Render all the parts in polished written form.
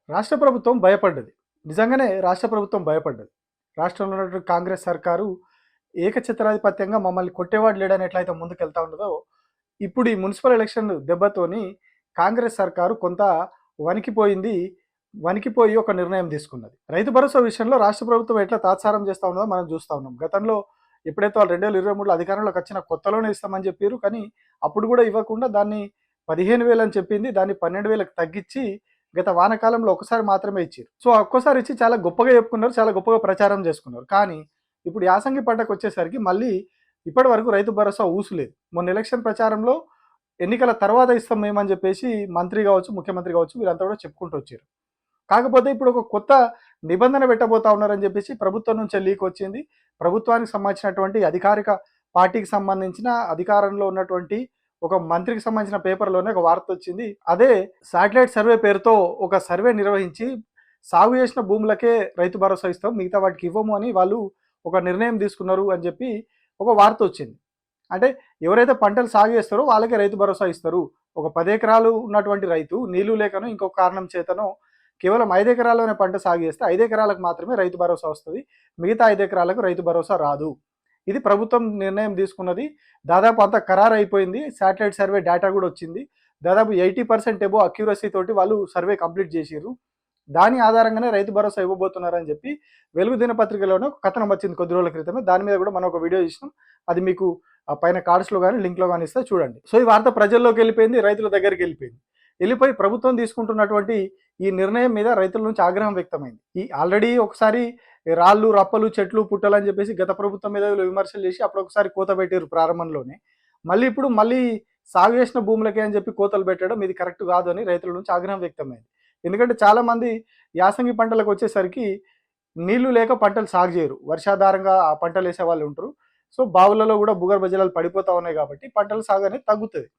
రాష్ట్ర ప్రభుత్వం భయపడ్డది. నిజంగానే రాష్ట్ర ప్రభుత్వం భయపడ్డది. రాష్ట్రంలో ఉన్నటువంటి కాంగ్రెస్ సర్కారు ఏకఛత్రాధిపత్యంగా మమ్మల్ని కొట్టేవాడు లేడని ఎట్లయితే ముందుకెళ్తా ఉన్నదో, ఇప్పుడు ఈ మున్సిపల్ ఎలక్షన్ దెబ్బతోని కాంగ్రెస్ సర్కారు కొంత వణికిపోయింది. వణికిపోయి ఒక నిర్ణయం తీసుకున్నది. రైతు భరోసా విషయంలో రాష్ట్ర ప్రభుత్వం ఎట్లా తాత్సారం చేస్తా ఉన్నదో మనం చూస్తా ఉన్నాం. గతంలో ఎప్పుడైతే వాళ్ళు 2023లో అధికారంలోకి వచ్చిన కొత్తలోనే ఇస్తామని చెప్పిర్రు. కానీ అప్పుడు కూడా ఇవ్వకుండా దాన్ని 15,000 అని చెప్పింది. దాన్ని 12,000కి తగ్గించి గత వానాకాలంలో ఒకసారి మాత్రమే ఇచ్చారు. సో ఒక్కసారి ఇచ్చి చాలా గొప్పగా చెప్పుకున్నారు, చాలా గొప్పగా ప్రచారం చేసుకున్నారు. కానీ ఇప్పుడు యాసంగి పంటకు వచ్చేసరికి మళ్ళీ ఇప్పటి వరకు రైతు భరోసా ఊసులేదు. మొన్న ఎలక్షన్ ప్రచారంలో ఎన్నికల తర్వాత ఇస్తాం మేమని చెప్పేసి మంత్రి కావచ్చు, ముఖ్యమంత్రి కావచ్చు వీళ్ళంతా కూడా చెప్పుకుంటూ వచ్చారు. కాకపోతే ఇప్పుడు ఒక కొత్త నిబంధన పెట్టబోతా ఉన్నారని చెప్పేసి ప్రభుత్వం నుంచి లీక్ వచ్చింది. ప్రభుత్వానికి సంబంధించినటువంటి అధికారిక పార్టీకి సంబంధించిన అధికారంలో ఉన్నటువంటి ఒక మంత్రికి సంబంధించిన పేపర్లోనే ఒక వార్త వచ్చింది. అదే శాటిలైట్ సర్వే పేరుతో ఒక సర్వే నిర్వహించి సాగు చేసిన భూములకే రైతు భరోసా ఇస్తాం, మిగతా వాటికి ఇవ్వము అని వాళ్ళు ఒక నిర్ణయం తీసుకున్నారు అని చెప్పి ఒక వార్త వచ్చింది. అంటే ఎవరైతే పంటలు సాగు చేస్తారో వాళ్ళకే రైతు భరోసా ఇస్తారు. ఒక 10 ఎకరాలు ఉన్నటువంటి రైతు నీళ్లు లేకనో ఇంకొక కారణం చేతనో కేవలం 5 ఎకరాల్లోనే పంట సాగు చేస్తే 5 ఎకరాలకు మాత్రమే రైతు భరోసా వస్తుంది, మిగతా 5 ఎకరాలకు రైతు భరోసా రాదు. ఇది ప్రభుత్వం నిర్ణయం తీసుకున్నది. దాదాపు అంతా ఖరారు అయిపోయింది. శాటిలైట్ సర్వే డేటా కూడా వచ్చింది. దాదాపు 80% ఎబో అక్యూరసీ తోటి వాళ్ళు సర్వే కంప్లీట్ చేసిర్రు. దాని ఆధారంగానే రైతు భరోసా ఇవ్వబోతున్నారని చెప్పి వెలుగు దినపత్రికలోనే ఒక కథనం వచ్చింది కొద్ది రోజుల క్రితమే. దాని మీద కూడా మనం ఒక వీడియో చేసినాం. అది మీకు పైన కార్డ్స్లో కానీ లింక్లో కానీ ఇస్తే చూడండి. సో ఈ వార్త ప్రజల్లోకి వెళ్ళిపోయింది, రైతుల దగ్గరికి వెళ్ళిపోయింది. వెళ్ళిపోయి ప్రభుత్వం తీసుకుంటున్నటువంటి ఈ నిర్ణయం మీద రైతుల నుంచి ఆగ్రహం వ్యక్తమైంది. ఈ ఆల్రెడీ ఒకసారి రాళ్ళు రప్పలు చెట్లు పుట్టలు అని చెప్పేసి గత ప్రభుత్వం మీద విమర్శలు చేసి అప్పుడు ఒకసారి కోత పెట్టారు ప్రారంభంలోనే. మళ్ళీ సాగు చేసిన భూములకే అని చెప్పి కోతలు పెట్టడం ఇది కరెక్ట్ కాదు అని రైతుల నుంచి ఆగ్రహం వ్యక్తమైంది. ఎందుకంటే చాలామంది యాసంగి పంటలకు వచ్చేసరికి నీళ్లు లేక పంటలు సాగు చేయరు, వర్షాధారంగా ఆ పంటలు వేసే వాళ్ళు ఉంటారు. సో బావులలో కూడా భూగర్భ జలాలు పడిపోతూ ఉన్నాయి కాబట్టి పంటల సాగు అనేది తగ్గుతుంది.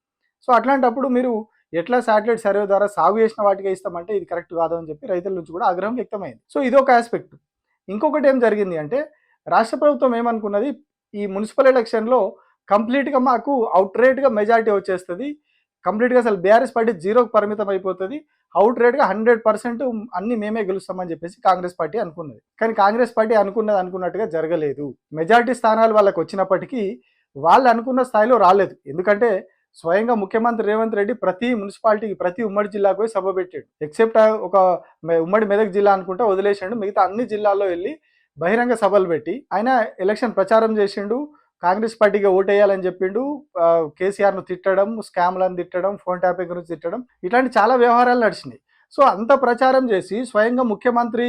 సో అట్లాంటప్పుడు మీరు ఎట్లా శాటిలైట్ సర్వే ద్వారా సాగు చేసిన వాటికే ఇస్తామంటే ఇది కరెక్ట్ కాదు అని చెప్పి రైతుల నుంచి కూడా ఆగ్రహం వ్యక్తమైంది. సో ఇది ఒక ఆస్పెక్ట్. ఇంకొకటి ఏం జరిగింది అంటే రాష్ట్ర ప్రభుత్వం ఏమనుకున్నది, ఈ మున్సిపల్ ఎలక్షన్లో కంప్లీట్గా మాకు అవుట్రేట్గా మెజారిటీ వచ్చేస్తుంది, కంప్లీట్గా అసలు బీఆర్ఎస్ పార్టీ జీరోకి పరిమితం అయిపోతుంది, అవుట్రేట్గా 100% అన్ని మేమే గెలుస్తామని చెప్పేసి కాంగ్రెస్ పార్టీ అనుకున్నది. కానీ కాంగ్రెస్ పార్టీ అనుకున్నట్టుగా జరగలేదు. మెజారిటీ స్థానాలు వాళ్ళకి వచ్చినప్పటికీ వాళ్ళు అనుకున్న స్థాయిలో రాలేదు. ఎందుకంటే స్వయంగా ముఖ్యమంత్రి రేవంత్ రెడ్డి ప్రతి మున్సిపాలిటీకి ప్రతి ఉమ్మడి జిల్లాకు పోయి సభ పెట్టాడు. ఎక్సెప్ట్ ఒక ఉమ్మడి మెదక్ జిల్లా అనుకుంటా వదిలేసాడు. మిగతా అన్ని జిల్లాల్లో వెళ్ళి బహిరంగ సభలు పెట్టి ఆయన ఎలక్షన్ ప్రచారం చేసిండు. కాంగ్రెస్ పార్టీకి ఓటేయాలని చెప్పిండు. కేసీఆర్ను తిట్టడం, స్కామ్లను తిట్టడం, ఫోన్ ట్యాపింగ్ గురించి తిట్టడం, ఇట్లాంటి చాలా వ్యవహారాలు నడిచినాయి. సో అంత ప్రచారం చేసి స్వయంగా ముఖ్యమంత్రి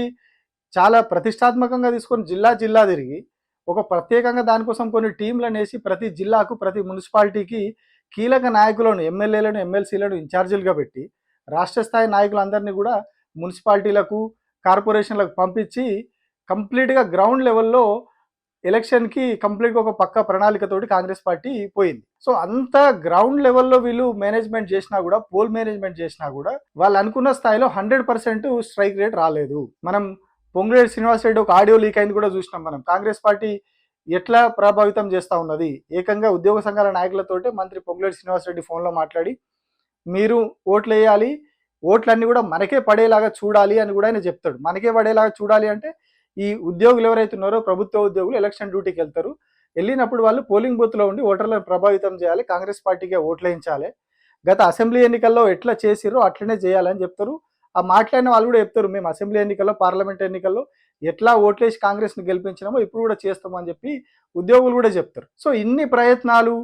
చాలా ప్రతిష్టాత్మకంగా తీసుకొని జిల్లా తిరిగి ఒక ప్రత్యేకంగా దానికోసం కొన్ని టీంలను వేసి ప్రతి జిల్లాకు ప్రతి మున్సిపాలిటీకి కీలక నాయకులను, ఎమ్మెల్యేలను, ఎమ్మెల్సీలను ఇన్ఛార్జీలుగా పెట్టి రాష్ట్ర స్థాయి నాయకులందరినీ కూడా మున్సిపాలిటీలకు, కార్పొరేషన్లకు పంపించి కంప్లీట్గా గ్రౌండ్ లెవెల్లో ఎలక్షన్కి కంప్లీట్గా ఒక పక్క ప్రణాళికతోటి కాంగ్రెస్ పార్టీ పోయింది. సో అంత గ్రౌండ్ లెవెల్లో వీళ్ళు మేనేజ్మెంట్ చేసినా కూడా, పోల్ మేనేజ్మెంట్ చేసినా కూడా వాళ్ళు అనుకున్న స్థాయిలో 100% స్ట్రైక్ రేట్ రాలేదు. మనం పొంగులేటి శ్రీనివాస్ రెడ్డి ఒక ఆడియో లీక్ అయింది కూడా చూసినాం. మనం కాంగ్రెస్ పార్టీ ఎట్లా ప్రభావితం చేస్తూ ఉన్నది. ఏకంగా ఉద్యోగ సంఘాల నాయకులతోటి మంత్రి పొంగులేటి శ్రీనివాస్ రెడ్డి ఫోన్లో మాట్లాడి మీరు ఓట్లు వేయాలి, ఓట్లన్నీ కూడా మనకే పడేలాగా చూడాలి అని కూడా ఆయన చెప్తాడు. మనకే పడేలాగా చూడాలి అంటే ఈ ఉద్యోగులు ఎవరైతే ఉన్నారో ప్రభుత్వ ఉద్యోగులు ఎలక్షన్ డ్యూటీకి వెళ్తారు. వెళ్ళినప్పుడు వాళ్ళు పోలింగ్ బూత్లో ఉండి ఓటర్లను ప్రభావితం చేయాలి, కాంగ్రెస్ పార్టీకే ఓట్లేయించాలి, గత అసెంబ్లీ ఎన్నికల్లో ఎట్లా చేసిరో అట్లనే చేయాలని చెప్తారు. ఆ మాట్లాడిన వాళ్ళు కూడా చెప్తారు, మేము అసెంబ్లీ ఎన్నికల్లో, పార్లమెంట్ ఎన్నికల్లో ఎట్లా ఓట్లేసి కాంగ్రెస్ని గెలిపించినామో ఇప్పుడు కూడా చేస్తామని చెప్పి ఉద్యోగులు కూడా చెప్తారు. సో ఇన్ని ప్రయత్నాలు,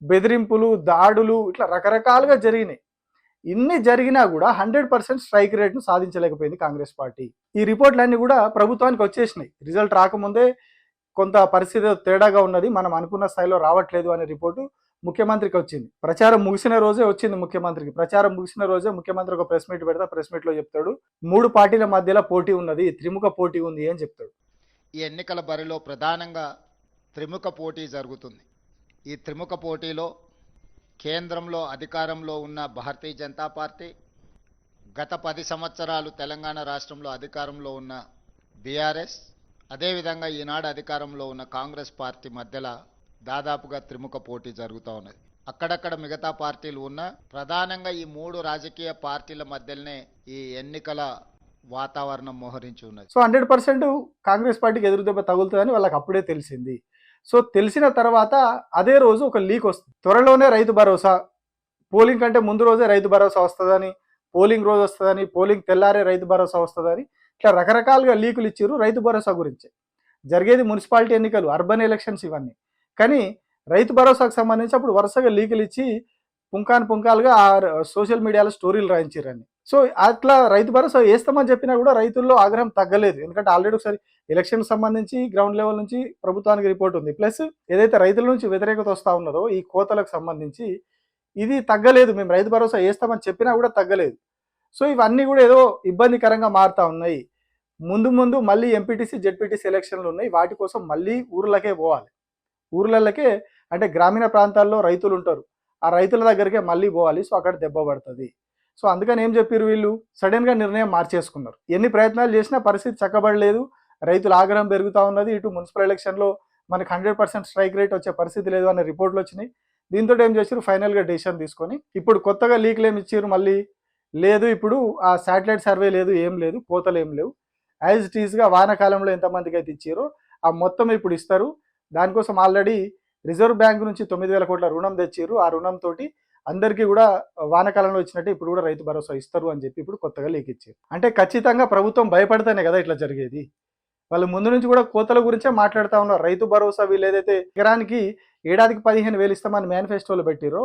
బెదిరింపులు, దాడులు ఇట్లా రకరకాలుగా జరిగినాయి. ఇన్ని జరిగినా కూడా 100% స్ట్రైక్ రేట్ను సాధించలేకపోయింది కాంగ్రెస్ పార్టీ. ఈ రిపోర్ట్లన్నీ కూడా ప్రభుత్వానికి వచ్చేసినాయి. రిజల్ట్ రాకముందే కొంత పరిస్థితి తేడాగా ఉన్నది, మనం అనుకున్న స్థాయిలో రావట్లేదు అనే రిపోర్టు ముఖ్యమంత్రికి వచ్చింది. ప్రచారం ముగిసిన రోజే వచ్చింది ముఖ్యమంత్రికి. ప్రచారం ముగిసిన రోజే ముఖ్యమంత్రి ఒక ప్రెస్ మీట్ పెడతా, ప్రెస్ మీట్లో చెప్తాడు 3 పార్టీల మధ్యలో పోటీ ఉన్నది, త్రిముఖ పోటీ ఉంది అని చెప్తాడు. ఈ ఎన్నికల బరిలో ప్రధానంగా త్రిముఖ పోటీ జరుగుతుంది. ఈ త్రిముఖ పోటీలో కేంద్రంలో అధికారంలో ఉన్న భారతీయ జనతా పార్టీ, గత 10 సంవత్సరాలు తెలంగాణ రాష్ట్రంలో అధికారంలో ఉన్న బీఆర్ఎస్, అదేవిధంగా ఈనాడు అధికారంలో ఉన్న కాంగ్రెస్ పార్టీ మధ్యలో దాదాపుగా త్రిముఖ పోటీ జరుగుతూ ఉన్నది. అక్కడక్కడ మిగతా పార్టీలు ఉన్న ప్రధానంగా ఈ 3 రాజకీయ పార్టీల మధ్యలోనే ఈ ఎన్నికల వాతావరణం మోహరించి ఉన్నది. సో 100% కాంగ్రెస్ పార్టీకి ఎదురు దెబ్బ తగులుతుందని వాళ్ళకి అప్పుడే తెలిసింది. సో తెలిసిన తర్వాత అదే రోజు ఒక లీక్ వస్తుంది. త్వరలోనే రైతు భరోసా, పోలింగ్ కంటే ముందు రోజే రైతు భరోసా వస్తుందని, పోలింగ్ రోజు వస్తుందని, పోలింగ్ తెల్లారే రైతు భరోసా వస్తుందని, ఇట్లా రకరకాలుగా లీకులు ఇచ్చిర్రు రైతు భరోసా గురించి. జరిగేది మున్సిపాలిటీ ఎన్నికలు, అర్బన్ ఎలక్షన్స్ ఇవన్నీ. కానీ రైతు భరోసాకు సంబంధించి అప్పుడు వరుసగా లీకులు ఇచ్చి పుంకాలుగా సోషల్ మీడియాలో స్టోరీలు రాయించారని. సో అట్లా రైతు భరోసా వేస్తామని చెప్పినా కూడా రైతుల్లో ఆగ్రహం తగ్గలేదు. ఎందుకంటే ఆల్రెడీ ఒకసారి ఎలక్షన్ సంబంధించి గ్రౌండ్ లెవెల్ నుంచి ప్రభుత్వానికి రిపోర్ట్ ఉంది. ప్లస్ ఏదైతే రైతుల నుంచి వ్యతిరేకత వస్తూ ఉన్నదో ఈ కోతలకు సంబంధించి ఇది తగ్గలేదు. మేము రైతు భరోసా వేస్తామని చెప్పినా కూడా తగ్గలేదు. సో ఇవన్నీ కూడా ఏదో ఇబ్బందికరంగా మారుతూ ఉన్నాయి. ముందు మళ్ళీ ఎంపీటీసీ జెడ్పీటీసీ ఎలక్షన్లు ఉన్నాయి. వాటి కోసం మళ్ళీ ఊర్లకే పోవాలి. ఊర్లకే అంటే గ్రామీణ ప్రాంతాల్లో రైతులు ఉంటారు, ఆ రైతుల దగ్గరికే మళ్ళీ పోవాలి. సో అక్కడ దెబ్బ పడుతుంది. సో అందుకని ఏం చెప్పారు వీళ్ళు, సడన్గా నిర్ణయం మార్చేసుకున్నారు. ఎన్ని ప్రయత్నాలు చేసినా పరిస్థితి చక్కబడలేదు. రైతుల ఆగ్రహం పెరుగుతూ ఉన్నది. ఇటు మున్సిపల్ ఎలక్షన్లో మనకు 100% స్ట్రైక్ రేట్ వచ్చే పరిస్థితి లేదు అనే రిపోర్ట్లు వచ్చినాయి. దీంతో ఏం చేశారు, ఫైనల్గా డెసిషన్ తీసుకొని ఇప్పుడు కొత్తగా లీక్లు ఏమి ఇచ్చారు మళ్ళీ లేదు. ఇప్పుడు ఆ శాటిలైట్ సర్వే లేదు, ఏం లేదు, కోతలు ఏం లేవు. యాజ్ ఇట్ ఈస్గా వానాకాలంలో ఎంతమందికి అయితే ఇచ్చారో ఆ మొత్తం ఇప్పుడు ఇస్తారు. దానికోసం ఆల్రెడీ రిజర్వ్ బ్యాంక్ నుంచి 9,000 కోట్ల రుణం తెచ్చారు. ఆ రుణంతో అందరికీ కూడా వానాకాలంలో ఇచ్చినట్టు ఇప్పుడు కూడా రైతు భరోసా ఇస్తారు అని చెప్పి ఇప్పుడు కొత్తగా లీక్ ఇచ్చారు. అంటే ఖచ్చితంగా ప్రభుత్వం భయపడితేనే కదా ఇట్లా జరిగేది. వాళ్ళు ముందు నుంచి కూడా కోతల గురించే మాట్లాడుతూ ఉన్నారు. రైతు భరోసా వీళ్ళు ఏదైతే ఎకరానికి ఏడాదికి 15,000 ఇస్తామని మేనిఫెస్టోలో పెట్టిరో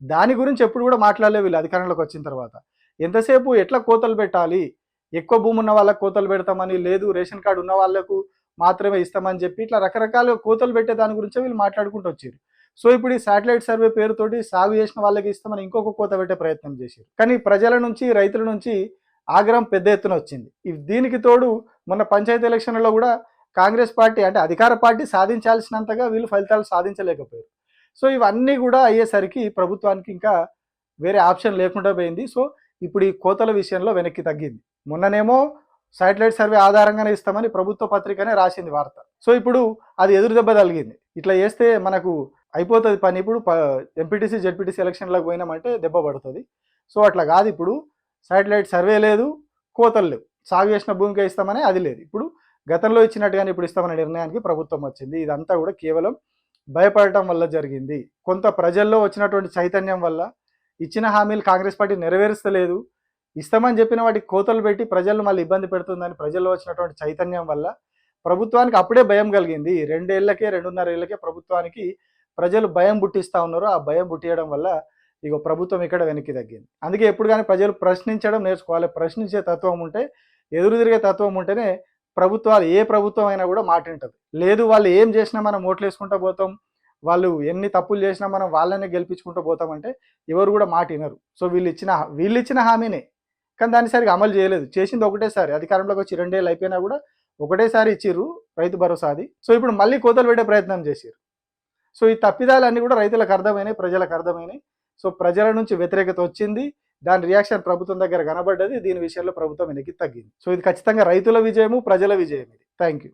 దాని గురించి ఎప్పుడు కూడా మాట్లాడలే వీళ్ళు అధికారంలోకి వచ్చిన తర్వాత. ఎంతసేపు ఎట్లా కోతలు పెట్టాలి, ఎక్కువ భూమి ఉన్న వాళ్ళకు కోతలు పెడతామని, లేదు రేషన్ కార్డు ఉన్న వాళ్ళకు మాత్రమే ఇస్తామని చెప్పి ఇట్లా రకరకాలుగా కోతలు పెట్టే దాని గురించి వీళ్ళు మాట్లాడుకుంటూ వచ్చారు. సో ఇప్పుడు ఈ శాటిలైట్ సర్వే పేరుతోటి సాగు చేసిన వాళ్ళకి ఇస్తామని ఇంకొక కోత పెట్టే ప్రయత్నం చేశారు. కానీ ప్రజల నుంచి రైతుల నుంచి ఆగ్రహం పెద్ద ఎత్తున వచ్చింది. దీనికి తోడు మొన్న పంచాయతీ ఎలక్షన్లలో కూడా కాంగ్రెస్ పార్టీ అంటే అధికార పార్టీ సాధించాల్సినంతగా వీళ్ళు ఫలితాలు సాధించలేకపోయారు. సో ఇవన్నీ కూడా అయ్యేసరికి ప్రభుత్వానికి ఇంకా వేరే ఆప్షన్ లేకుండా పోయింది. సో ఇప్పుడు ఈ కోతల విషయంలో వెనక్కి తగ్గింది. మొన్ననేమో శాటిలైట్ సర్వే ఆధారంగానే ఇస్తామని ప్రభుత్వ పత్రికనే రాసింది వార్త. సో ఇప్పుడు అది ఎదురు దెబ్బ తగిలింది. ఇట్లా చేస్తే మనకు అయిపోతుంది పని. ఇప్పుడు ఎంపీటీసీ జెడ్పీటీసీ ఎలక్షన్లకు పోయినామంటే దెబ్బ పడుతుంది. సో అట్లా కాదు, ఇప్పుడు శాటిలైట్ సర్వే లేదు, కోతలు లేవు, సాగు చేసిన భూమికే ఇస్తామని అది లేదు. ఇప్పుడు గతంలో ఇచ్చినట్టుగానే ఇప్పుడు ఇస్తామనే నిర్ణయానికి ప్రభుత్వం వచ్చింది. ఇదంతా కూడా కేవలం భయపడటం వల్ల జరిగింది. కొంత ప్రజల్లో వచ్చినటువంటి చైతన్యం వల్ల ఇచ్చిన హామీలు కాంగ్రెస్ పార్టీ నెరవేరుస్తలేదు, ఇస్తామని చెప్పిన వాటికి కోతలు పెట్టి ప్రజలు మళ్ళీ ఇబ్బంది పెడుతుందని ప్రజల్లో వచ్చినటువంటి చైతన్యం వల్ల ప్రభుత్వానికి అప్పుడే భయం కలిగింది. 2.5 ఏళ్ళకే ప్రభుత్వానికి ప్రజలు భయం పుట్టిస్తూ ఉన్నారు. ఆ భయం పుట్టియడం వల్ల ఇగో ప్రభుత్వం ఇక్కడ వెనక్కి తగ్గింది. అందుకే ఎప్పుడు కానీ ప్రజలు ప్రశ్నించడం నేర్చుకోవాలి. ప్రశ్నించే తత్వం ఉంటే, ఎదురు తిరిగే తత్వం ఉంటేనే ప్రభుత్వాలు, ఏ ప్రభుత్వం అయినా కూడా మాట ఉంటుంది. లేదు వాళ్ళు ఏం చేసినా మనం ఓట్లు వేసుకుంటూ పోతాం, వాళ్ళు ఎన్ని తప్పులు చేసినా మనం వాళ్ళనే గెలిపించుకుంటూ పోతామంటే ఎవరు కూడా మాట వినరు. సో వీళ్ళు ఇచ్చిన హామీనే, కానీ దాన్ని సరిగా అమలు చేయలేదు. చేసింది ఒకటేసారి, అధికారంలోకి వచ్చి 2 ఏళ్ళు అయిపోయినా కూడా ఒకటేసారి ఇచ్చిర్రు రైతు భరోసా అది. సో ఇప్పుడు మళ్ళీ కోతలు పెట్టే ప్రయత్నం చేశారు. సో ఈ తప్పిదాలన్నీ కూడా రైతులకు అర్థమైనాయి, ప్రజలకు అర్థమైనాయి. సో ప్రజల నుంచి వ్యతిరేకత వచ్చింది, దాని రియాక్షన్ ప్రభుత్వం దగ్గర కనబడ్డది. దీని విషయంలో ప్రభుత్వం వెనక్కి తగ్గింది. సో ఇది ఖచ్చితంగా రైతుల విజయము, ప్రజల విజయం ఇది. Thank you.